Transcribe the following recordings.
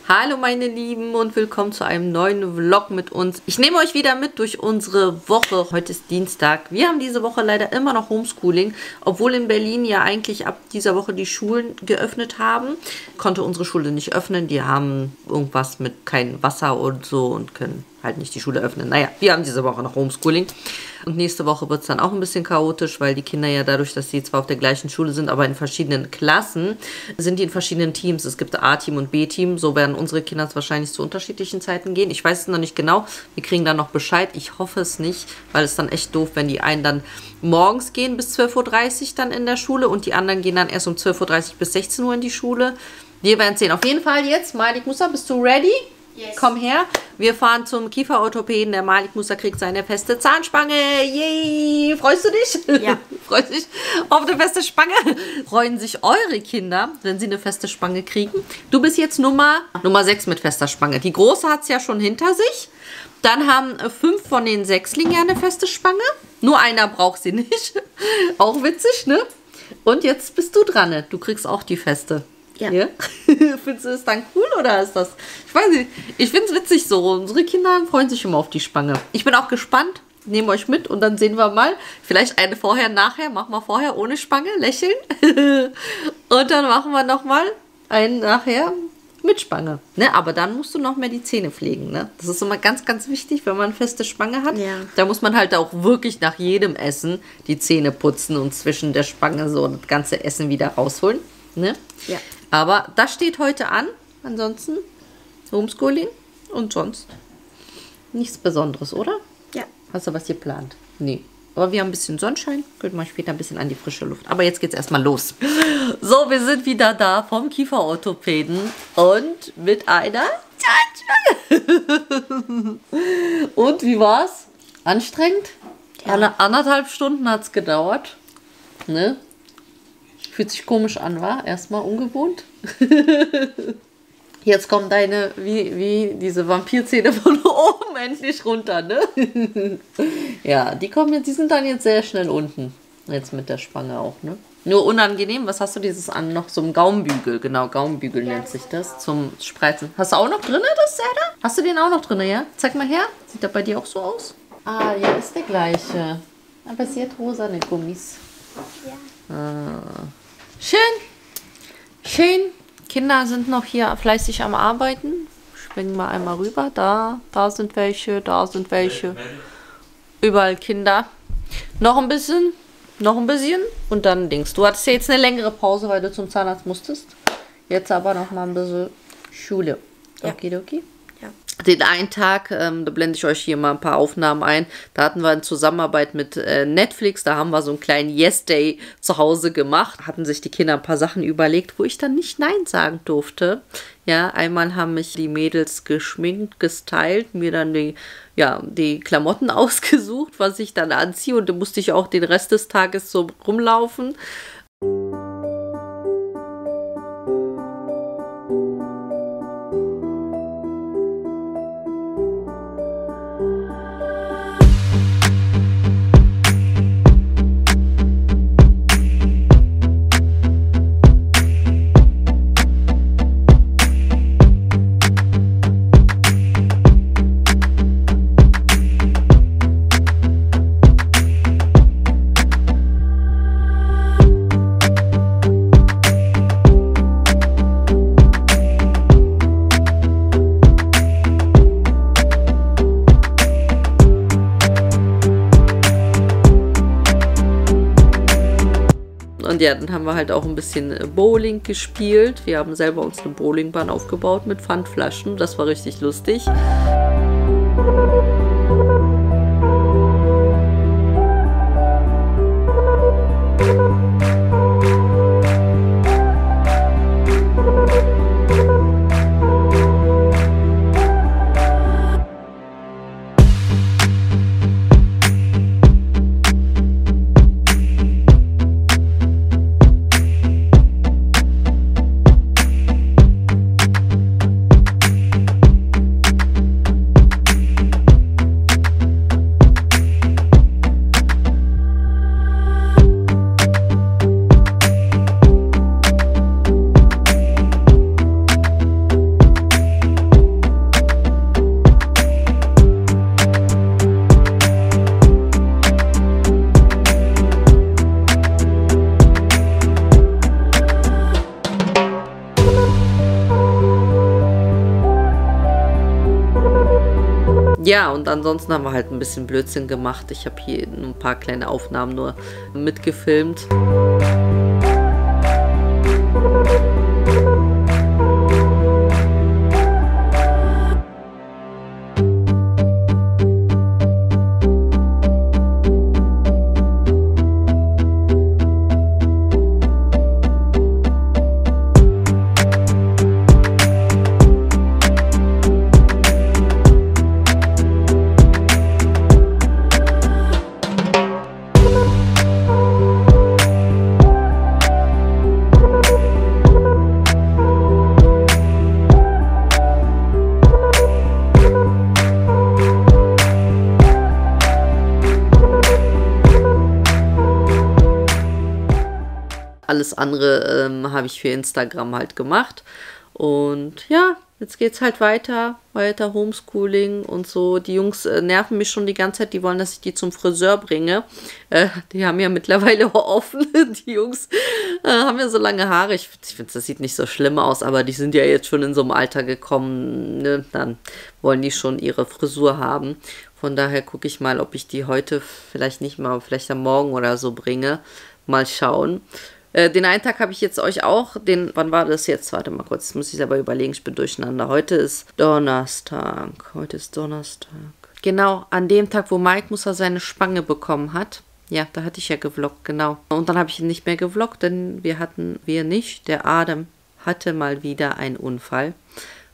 Hallo meine Lieben und willkommen zu einem neuen Vlog mit uns. Ich nehme euch wieder mit durch unsere Woche. Heute ist Dienstag. Wir haben diese Woche leider immer noch Homeschooling, obwohl in Berlin ja eigentlich ab dieser Woche die Schulen geöffnet haben. Konnte unsere Schule nicht öffnen. Die haben irgendwas mit kein Wasser und so und können halt nicht die Schule öffnen. Naja, wir haben diese Woche noch Homeschooling. Und nächste Woche wird es dann auch ein bisschen chaotisch, weil die Kinder ja dadurch, dass sie zwar auf der gleichen Schule sind, aber in verschiedenen Klassen, sind die in verschiedenen Teams. Es gibt A-Team und B-Team. So werden unsere Kinder wahrscheinlich zu unterschiedlichen Zeiten gehen. Ich weiß es noch nicht genau. Wir kriegen dann noch Bescheid. Ich hoffe es nicht, weil es dann echt doof, wenn die einen dann morgens gehen bis 12:30 Uhr dann in der Schule und die anderen gehen dann erst um 12:30 Uhr bis 16 Uhr in die Schule. Wir werden sehen. Auf jeden Fall jetzt, Malik Musa, bist du ready? Yes. Komm her. Wir fahren zum Kieferorthopäden. Der Malik Musa kriegt seine feste Zahnspange. Yay! Freust du dich? Ja. Freust dich auf eine feste Spange? Freuen sich eure Kinder, wenn sie eine feste Spange kriegen? Du bist jetzt Nummer 6 mit fester Spange. Die Große hat es ja schon hinter sich. Dann haben 5 von den Sechslingen ja eine feste Spange. Nur einer braucht sie nicht. Auch witzig, ne? Und jetzt bist du dran. Ne? Du kriegst auch die feste. Ja. Ja? Findest du das dann cool oder ist das... Ich weiß nicht. Ich finde es witzig so. Unsere Kinder freuen sich immer auf die Spange. Ich bin auch gespannt. Nehme euch mit und dann sehen wir mal. Vielleicht eine vorher, nachher. Machen wir vorher ohne Spange. Lächeln. Und dann machen wir nochmal einen nachher mit Spange. Ne? Aber dann musst du noch mehr die Zähne pflegen. Ne? Das ist immer ganz, ganz wichtig, wenn man eine feste Spange hat. Ja. Da muss man halt auch wirklich nach jedem Essen die Zähne putzen und zwischen der Spange so das ganze Essen wieder rausholen. Ne? Ja. Aber das steht heute an. Ansonsten Homeschooling und sonst nichts Besonderes, oder? Ja. Hast du was geplant? Nee. Aber wir haben ein bisschen Sonnenschein. Können wir später ein bisschen an die frische Luft. Aber jetzt geht's erstmal los. So, wir sind wieder da vom Kieferorthopäden und mit einer Zahnspange. Und wie war's? Anstrengend? Ja. 1,5 Stunden hat's gedauert. Ne? Fühlt sich komisch an, war? Erstmal ungewohnt. Jetzt kommen deine, wie diese Vampirzähne von oben endlich runter, ne? Ja, die kommen jetzt, die sind dann jetzt sehr schnell unten. Jetzt mit der Spange auch, ne? Nur unangenehm, was hast du dieses an? Noch so ein Gaumenbügel, genau, Gaumenbügel nennt sich das, zum Spreizen. Hast du auch noch drin, das Zähne? Hast du den auch noch drin, ja? Zeig mal her. Sieht der bei dir auch so aus? Ah, ja, ist der gleiche. Aber sie hat rosane Gummis. Ja. Ah. Schön. Schön. Kinder sind noch hier fleißig am Arbeiten. Springen wir einmal rüber. Da sind welche, da sind welche. Überall Kinder. Noch ein bisschen. Und dann Dings. Du hattest ja jetzt eine längere Pause, weil du zum Zahnarzt musstest. Jetzt aber noch mal ein bisschen Schule. Okay. Ja. Den einen Tag, da blende ich euch hier mal ein paar Aufnahmen ein, da hatten wir in Zusammenarbeit mit Netflix, da haben wir so einen kleinen Yes-Day zu Hause gemacht, hatten sich die Kinder ein paar Sachen überlegt, wo ich dann nicht Nein sagen durfte. Ja, einmal haben mich die Mädels geschminkt, gestylt, mir dann die Klamotten ausgesucht, was ich dann anziehe und da musste ich auch den Rest des Tages so rumlaufen. Und ja, dann haben wir halt auch ein bisschen Bowling gespielt. Wir haben selber uns eine Bowlingbahn aufgebaut mit Pfandflaschen. Das war richtig lustig. Ja, und ansonsten haben wir halt ein bisschen Blödsinn gemacht. Ich habe hier ein paar kleine Aufnahmen nur mitgefilmt. Alles andere habe ich für Instagram halt gemacht. Und ja, jetzt geht's halt weiter Homeschooling und so. Die Jungs nerven mich schon die ganze Zeit. Die wollen, dass ich die zum Friseur bringe. Die haben ja mittlerweile offen. Die Jungs haben ja so lange Haare. Ich finde, das sieht nicht so schlimm aus, aber die sind ja jetzt schon in so einem Alter gekommen. Ne? Dann wollen die schon ihre Frisur haben. Von daher gucke ich mal, ob ich die heute vielleicht nicht mal, vielleicht am Morgen oder so bringe. Mal schauen. Den einen Tag habe ich jetzt euch auch, wann war das jetzt? Warte mal kurz, muss ich selber überlegen, ich bin durcheinander. Heute ist Donnerstag. Genau, an dem Tag, wo Mike Musa seine Spange bekommen hat. Ja, da hatte ich ja gevloggt, genau. Und dann habe ich ihn nicht mehr gevloggt, denn der Adam hatte mal wieder einen Unfall.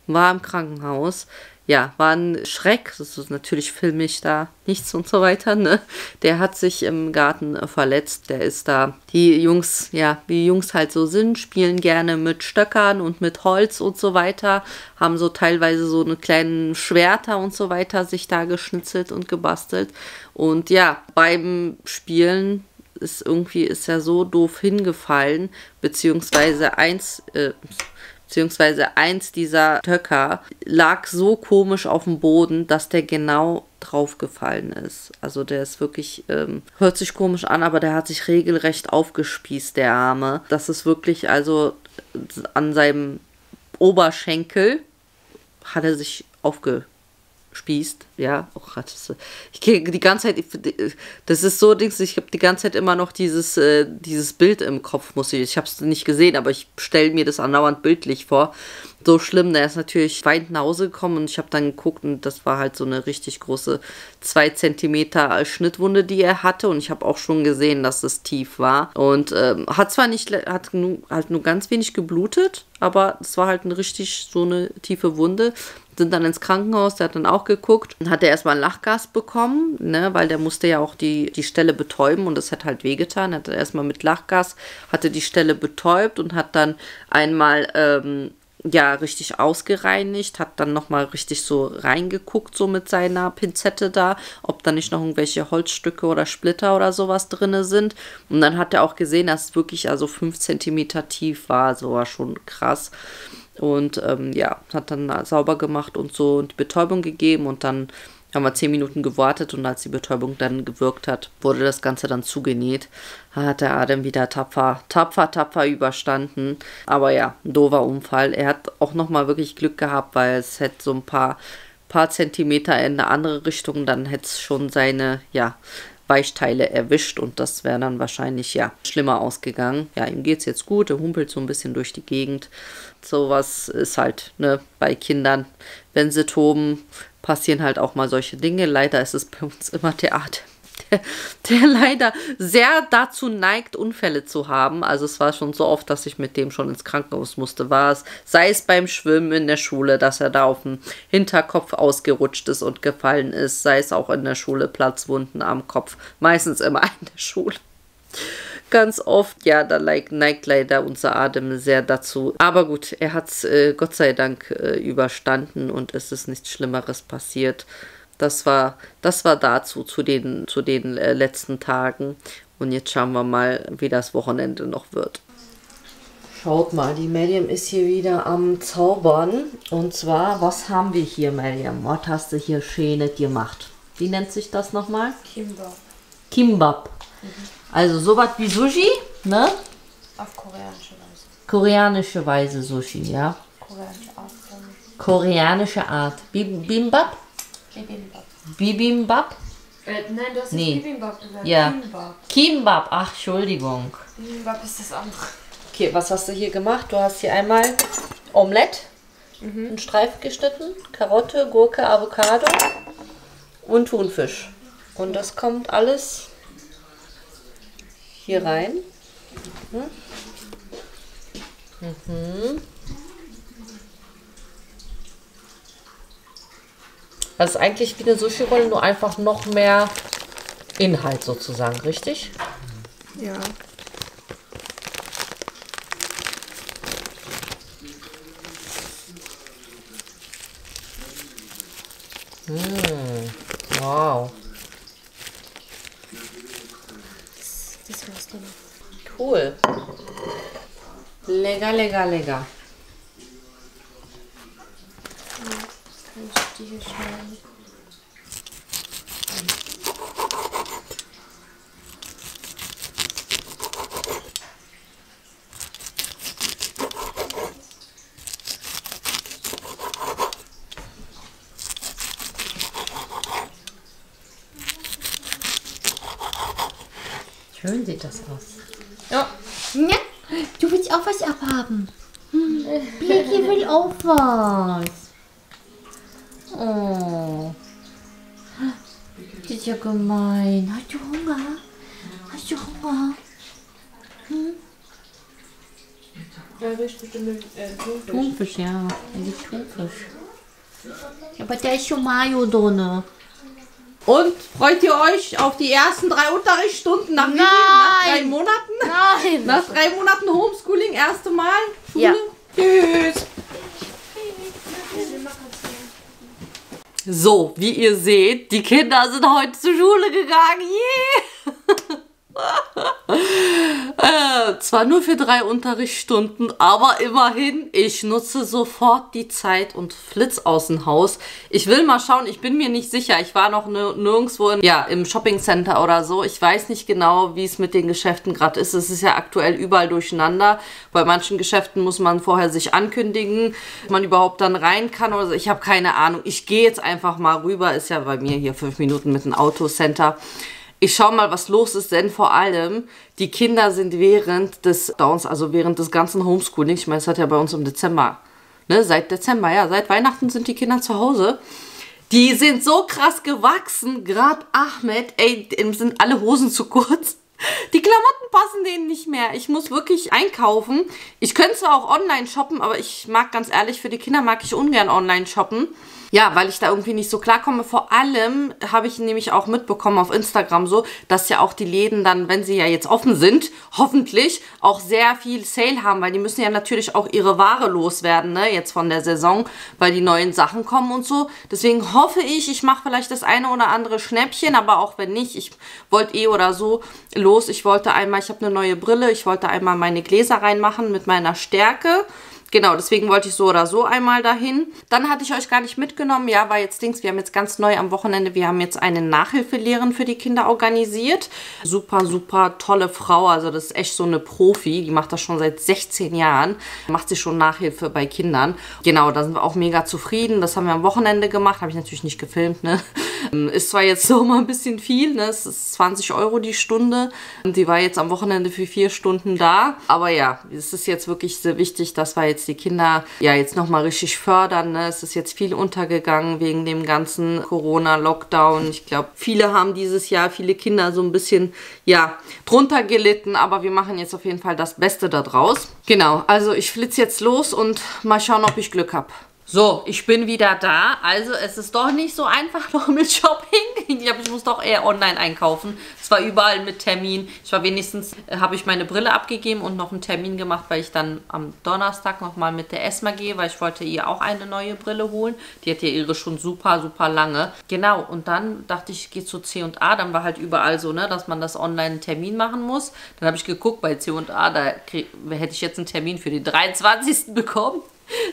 War im Krankenhaus. Ja, war ein Schreck. Das ist natürlich filme ich da nichts und so weiter, ne? Der hat sich im Garten verletzt. Der ist da. Die Jungs, ja, wie Jungs halt so sind, spielen gerne mit Stöckern und mit Holz und so weiter. Haben so teilweise so eine kleinen Schwerter und so weiter sich da geschnitzelt und gebastelt. Und ja, beim Spielen ist er so doof hingefallen, beziehungsweise eins dieser Stöcker lag so komisch auf dem Boden, dass der genau draufgefallen ist. Also der ist wirklich, hört sich komisch an, aber der hat sich regelrecht aufgespießt, der Arme. Das ist wirklich, also an seinem Oberschenkel hat er sich aufgespießt. Ja, oh Gott, ich kriege die ganze Zeit, das ist so Dings, ich habe die ganze Zeit immer noch dieses Bild im Kopf, ich habe es nicht gesehen, aber ich stelle mir das andauernd bildlich vor. So schlimm, der ist natürlich weinend nach Hause gekommen und ich habe dann geguckt und das war halt so eine richtig große 2 Zentimeter Schnittwunde, die er hatte und ich habe auch schon gesehen, dass es tief war und hat halt nur ganz wenig geblutet, aber es war halt so eine tiefe Wunde. Sind dann ins Krankenhaus, der hat dann auch geguckt und hat er erstmal ein Lachgas bekommen, ne, weil der musste ja auch die Stelle betäuben und das hat halt wehgetan. Hat er erstmal mit Lachgas, hatte die Stelle betäubt und hat dann einmal richtig ausgereinigt, hat dann nochmal richtig so reingeguckt, so mit seiner Pinzette da, ob da nicht noch irgendwelche Holzstücke oder Splitter oder sowas drin sind. Und dann hat er auch gesehen, dass es wirklich also 5 Zentimeter tief war, also war schon krass. Und hat dann sauber gemacht und so und die Betäubung gegeben und dann haben wir 10 Minuten gewartet und als die Betäubung dann gewirkt hat, wurde das Ganze dann zugenäht. Hat der Adam wieder tapfer überstanden. Aber ja, ein doofer Unfall. Er hat auch nochmal wirklich Glück gehabt, weil es hätte so ein paar Zentimeter in eine andere Richtung, dann hätte es schon seine, Weichteile erwischt und das wäre dann wahrscheinlich, schlimmer ausgegangen. Ja, ihm geht's jetzt gut, er humpelt so ein bisschen durch die Gegend. Sowas ist halt, ne, bei Kindern, wenn sie toben, passieren halt auch mal solche Dinge. Leider ist es bei uns immer der leider sehr dazu neigt, Unfälle zu haben. Also es war schon so oft, dass ich mit dem schon ins Krankenhaus musste. Sei es beim Schwimmen in der Schule, dass er da auf dem Hinterkopf ausgerutscht ist und gefallen ist. Sei es auch in der Schule Platzwunden am Kopf. Meistens immer in der Schule. Ganz oft, da neigt leider unser Adam sehr dazu. Aber gut, er hat es Gott sei Dank überstanden und es ist nichts Schlimmeres passiert. Das war dazu, zu den letzten Tagen. Und jetzt schauen wir mal, wie das Wochenende noch wird. Schaut mal, die Mariam ist hier wieder am Zaubern. Und zwar, was haben wir hier, Mariam? Was hast du hier Schönes gemacht? Wie nennt sich das nochmal? Kimbap. Also sowas wie Sushi, ne? Auf koreanische Weise. Koreanische Weise Sushi, ja. Koreanische Art. Bimbap? Bibimbap. Bibimbap? Nein, du hast Nee. nicht Bibimbap gesagt. Ja. Kimbap. Kimbap. Ach, Entschuldigung. Bibimbap ist das andere. Okay, was hast du hier gemacht? Du hast hier einmal Omelette, in Streifen geschnitten, Karotte, Gurke, Avocado und Thunfisch. Und das kommt alles hier rein. Das ist eigentlich wie eine Sushi-Rolle, nur einfach noch mehr Inhalt sozusagen, richtig? Ja. Wow. Das war's dann. Cool. Lecker, lecker, lecker. Kann ich die hier schneiden? Schön sieht das aus. Ja. Ja, du willst auch was abhaben. Bliki will auch was. Oh. Das ist ja gemein. Hast du Hunger? Hast du Hunger? Ja, riecht bestimmt Thunfisch. Thunfisch, ja. Er liebt Thunfisch. Aber da ist schon Mayo drin. Und freut ihr euch auf die ersten 3 Unterrichtsstunden nach, nach 3 Monaten? Nein. Nach 3 Monaten Homeschooling, erste Mal Schule? Ja. Tschüss. So, wie ihr seht, die Kinder sind heute zur Schule gegangen. Zwar nur für 3 Unterrichtsstunden, aber immerhin, ich nutze sofort die Zeit und flitz aus dem Haus. Ich will mal schauen, ich bin mir nicht sicher. Ich war noch nirgendwo im Shoppingcenter oder so. Ich weiß nicht genau, wie es mit den Geschäften gerade ist. Es ist ja aktuell überall durcheinander. Bei manchen Geschäften muss man vorher sich ankündigen, ob man überhaupt dann rein kann oder so. Ich habe keine Ahnung. Ich gehe jetzt einfach mal rüber. Ist ja bei mir hier 5 Minuten mit dem Autocenter. Ich schaue mal, was los ist, denn vor allem, die Kinder sind während des Downs, also während des ganzen Homeschoolings, ich meine, es hat ja bei uns im Dezember, ne, seit Dezember, ja, seit Weihnachten sind die Kinder zu Hause. Die sind so krass gewachsen, gerade Ahmed, ey, dem sind alle Hosen zu kurz. Die Klamotten passen denen nicht mehr. Ich muss wirklich einkaufen. Ich könnte zwar auch online shoppen, aber ich mag ganz ehrlich, für die Kinder mag ich ungern online shoppen. Ja, weil ich da irgendwie nicht so klarkomme. Vor allem habe ich nämlich auch mitbekommen auf Instagram so, dass ja auch die Läden dann, wenn sie ja jetzt offen sind, hoffentlich auch sehr viel Sale haben, weil die müssen ja natürlich auch ihre Ware loswerden, ne, jetzt von der Saison, weil die neuen Sachen kommen und so. Deswegen hoffe ich, ich mache vielleicht das eine oder andere Schnäppchen, aber auch wenn nicht, ich wollte eh oder so los. Ich wollte einmal, ich habe eine neue Brille, ich wollte einmal meine Gläser reinmachen mit meiner Stärke. Genau, deswegen wollte ich so oder so einmal dahin. Dann hatte ich euch gar nicht mitgenommen. Ja, war jetzt Dings. Wir haben jetzt ganz neu am Wochenende, wir haben jetzt eine Nachhilfelehrerin für die Kinder organisiert. Super, super tolle Frau. Also das ist echt so eine Profi. Die macht das schon seit 16 Jahren. Macht sie schon Nachhilfe bei Kindern. Genau, da sind wir auch mega zufrieden. Das haben wir am Wochenende gemacht. Habe ich natürlich nicht gefilmt, ne? Ist zwar jetzt so mal ein bisschen viel, ne? Es ist 20 € die Stunde. Die war jetzt am Wochenende für 4 Stunden da. Aber ja, es ist jetzt wirklich sehr wichtig, dass wir jetzt die Kinder ja jetzt nochmal richtig fördern. Ne? Es ist jetzt viel untergegangen wegen dem ganzen Corona-Lockdown. Ich glaube, viele haben dieses Jahr, viele Kinder so ein bisschen, ja, drunter gelitten. Aber wir machen jetzt auf jeden Fall das Beste daraus. Genau, also ich flitze jetzt los und mal schauen, ob ich Glück habe. So, ich bin wieder da. Also es ist doch nicht so einfach noch mit Shopping. Ich glaube, ich muss doch eher online einkaufen. Es war überall mit Termin. Ich war wenigstens, habe ich meine Brille abgegeben und noch einen Termin gemacht, weil ich dann am Donnerstag nochmal mit der Esma gehe, weil ich wollte ihr auch eine neue Brille holen. Die hat ja ihre schon super, super lange. Genau, und dann dachte ich, ich gehe zu C&A. Dann war halt überall so, ne, dass man das online einen Termin machen muss. Dann habe ich geguckt bei C&A, da hätte ich jetzt einen Termin für den 23. bekommen.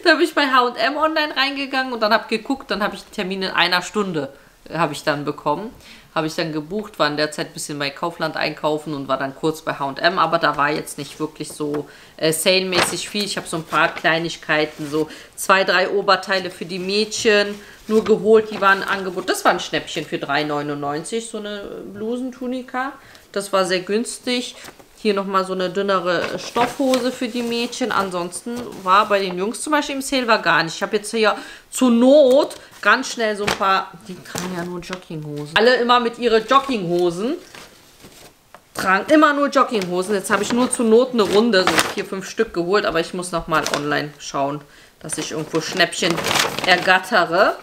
Da bin ich bei H&M online reingegangen und dann habe geguckt, dann habe ich den Termin in 1 Stunde habe ich dann bekommen. Habe ich dann gebucht, war in der Zeit ein bisschen bei Kaufland einkaufen und war dann kurz bei H&M, aber da war jetzt nicht wirklich so sale-mäßig viel. Ich habe so ein paar Kleinigkeiten, so 2, 3 Oberteile für die Mädchen, nur geholt, die waren im Angebot. Das war ein Schnäppchen für 3,99, so eine Blusentunika. Das war sehr günstig. Hier nochmal so eine dünnere Stoffhose für die Mädchen. Ansonsten war bei den Jungs zum Beispiel im Sale war gar nicht. Ich habe jetzt hier zur Not ganz schnell so ein paar, die tragen ja nur Jogginghosen. Alle immer mit ihren Jogginghosen. Tragen immer nur Jogginghosen. Jetzt habe ich nur zur Not eine Runde, so 4, 5 Stück geholt. Aber ich muss nochmal online schauen, dass ich irgendwo Schnäppchen ergattere.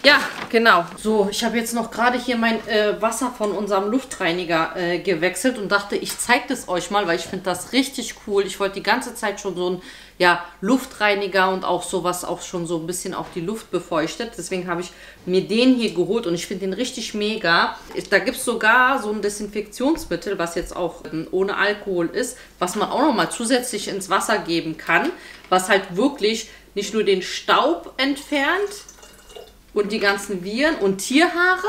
Ja, genau. So, ich habe jetzt noch gerade hier mein Wasser von unserem Luftreiniger gewechselt und dachte, ich zeige das euch mal, weil ich finde das richtig cool. Ich wollte die ganze Zeit schon so einen Luftreiniger und auch sowas auch schon so ein bisschen auch die Luft befeuchtet. Deswegen habe ich mir den hier geholt und ich finde den richtig mega. Da gibt es sogar so ein Desinfektionsmittel, was jetzt auch ohne Alkohol ist, was man auch nochmal zusätzlich ins Wasser geben kann, was halt wirklich nicht nur den Staub entfernt, und die ganzen Viren und Tierhaare,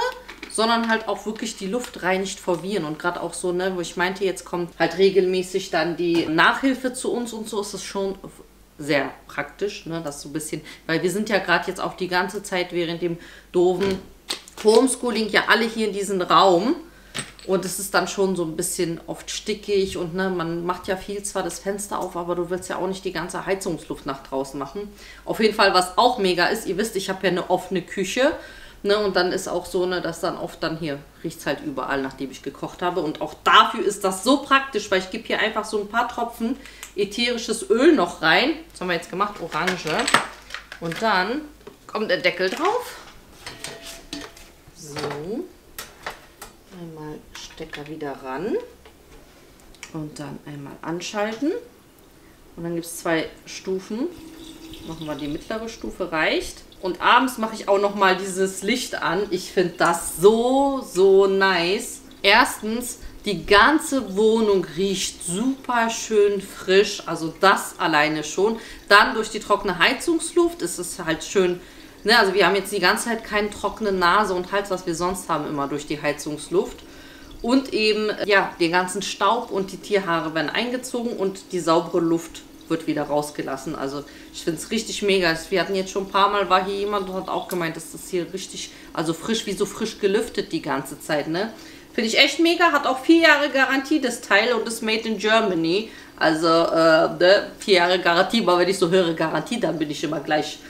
sondern halt auch wirklich die Luft reinigt vor Viren. Und gerade auch so, ne, wo ich meinte, jetzt kommt halt regelmäßig dann die Nachhilfe zu uns und so, ist das schon sehr praktisch, ne, das so ein bisschen, weil wir sind ja gerade jetzt auch die ganze Zeit während dem doofen Homeschooling ja alle hier in diesem Raum. Und es ist dann schon so ein bisschen oft stickig und ne, man macht ja viel zwar das Fenster auf, aber du willst ja auch nicht die ganze Heizungsluft nach draußen machen. Auf jeden Fall, was auch mega ist, ihr wisst, ich habe ja eine offene Küche, ne, und dann ist auch so, ne, dass dann oft dann hier riecht es halt überall, nachdem ich gekocht habe. Und auch dafür ist das so praktisch, weil ich gebe hier einfach so ein paar Tropfen ätherisches Öl noch rein. Das haben wir jetzt gemacht, Orange. Und dann kommt der Deckel drauf. So. Einmal Stecker wieder ran und dann einmal anschalten und dann gibt es 2 Stufen. Machen wir die mittlere Stufe, reicht. Und abends mache ich auch noch mal dieses Licht an. Ich finde das so nice. Erstens, die ganze Wohnung riecht super schön frisch, also das alleine schon. Dann durch die trockene Heizungsluft ist es halt schön. Ne, also wir haben jetzt die ganze Zeit keine trockene Nase und Hals, was wir sonst haben, immer durch die Heizungsluft. Und eben, ja, den ganzen Staub und die Tierhaare werden eingezogen und die saubere Luft wird wieder rausgelassen. Also ich finde es richtig mega. Wir hatten jetzt schon ein paar Mal, war hier jemand und hat auch gemeint, dass das hier richtig, also frisch, wie so frisch gelüftet die ganze Zeit, ne? Finde ich echt mega, hat auch 4 Jahre Garantie, das Teil, und ist made in Germany. Also, 4 Jahre Garantie, aber wenn ich so höre Garantie, dann bin ich immer gleich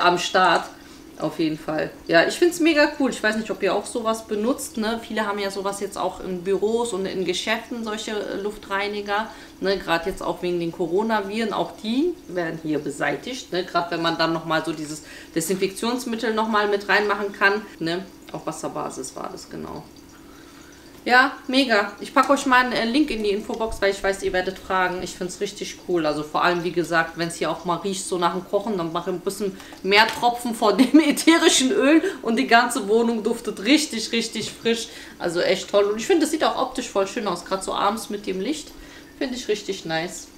am Start. Auf jeden Fall. Ja, ich finde es mega cool. Ich weiß nicht, ob ihr auch sowas benutzt. Ne? Viele haben ja sowas jetzt auch in Büros und in Geschäften, solche Luftreiniger. Ne? Gerade jetzt auch wegen den Coronaviren. Auch die werden hier beseitigt. Ne? Gerade wenn man dann nochmal so dieses Desinfektionsmittel nochmal mit reinmachen kann. Ne? Auf Wasserbasis war das, genau. Ja, mega. Ich packe euch mal einen Link in die Infobox, weil ich weiß, ihr werdet fragen. Ich finde es richtig cool. Also vor allem, wie gesagt, wenn es hier auch mal riecht, so nach dem Kochen, dann mache ich ein bisschen mehr Tropfen von dem ätherischen Öl und die ganze Wohnung duftet richtig frisch. Also echt toll. Und ich finde, das sieht auch optisch voll schön aus. Gerade so abends mit dem Licht. Finde ich richtig nice.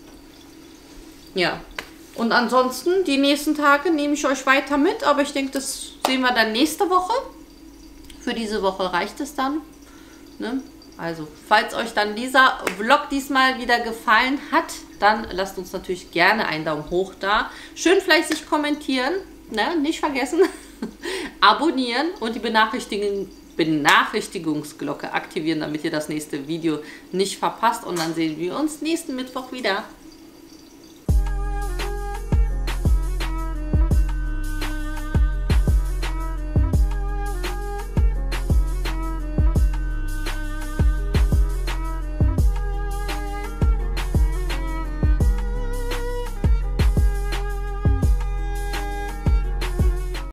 Ja. Und ansonsten, die nächsten Tage nehme ich euch weiter mit. Aber ich denke, das sehen wir dann nächste Woche. Für diese Woche reicht es dann. Ne? Also, falls euch dann dieser Vlog diesmal wieder gefallen hat, dann lasst uns natürlich gerne einen Daumen hoch da. Schön fleißig kommentieren, ne? Nicht vergessen. Abonnieren und die Benachrichtigungsglocke aktivieren, damit ihr das nächste Video nicht verpasst. Und dann sehen wir uns nächsten Mittwoch wieder.